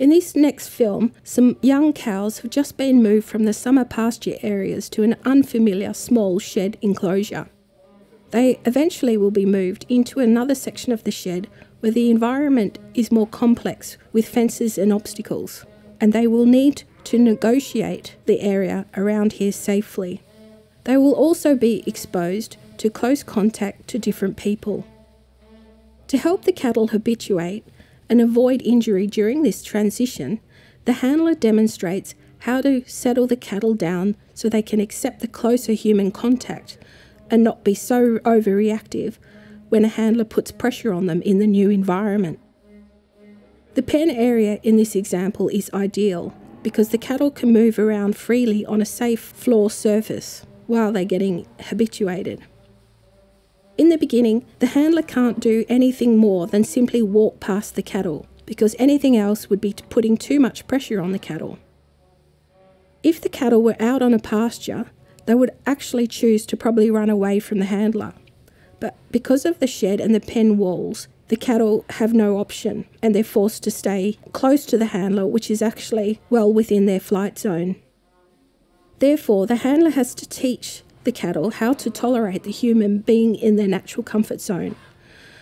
In this next film, some young cows have just been moved from the summer pasture areas to an unfamiliar small shed enclosure. They eventually will be moved into another section of the shed where the environment is more complex with fences and obstacles, and they will need to negotiate the area around here safely. They will also be exposed to close contact to different people. To help the cattle habituate and avoid injury during this transition, the handler demonstrates how to settle the cattle down so they can accept the closer human contact and not be so overreactive when a handler puts pressure on them in the new environment. The pen area in this example is ideal because the cattle can move around freely on a safe floor surface while they're getting habituated. In the beginning, the handler can't do anything more than simply walk past the cattle because anything else would be putting too much pressure on the cattle. If the cattle were out on a pasture, they would actually choose to probably run away from the handler. But because of the shed and the pen walls, the cattle have no option and they're forced to stay close to the handler, which is actually well within their flight zone. Therefore, the handler has to teach the cattle how to tolerate the human being in their natural comfort zone.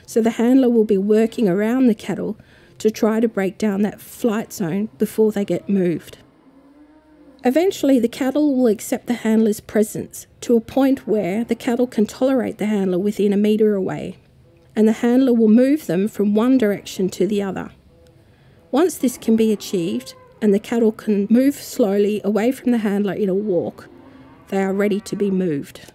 So the handler will be working around the cattle to try to break down that flight zone before they get moved. Eventually, the cattle will accept the handler's presence to a point where the cattle can tolerate the handler within a metre away, and the handler will move them from one direction to the other. Once this can be achieved, and the cattle can move slowly away from the handler in a walk, they are ready to be moved.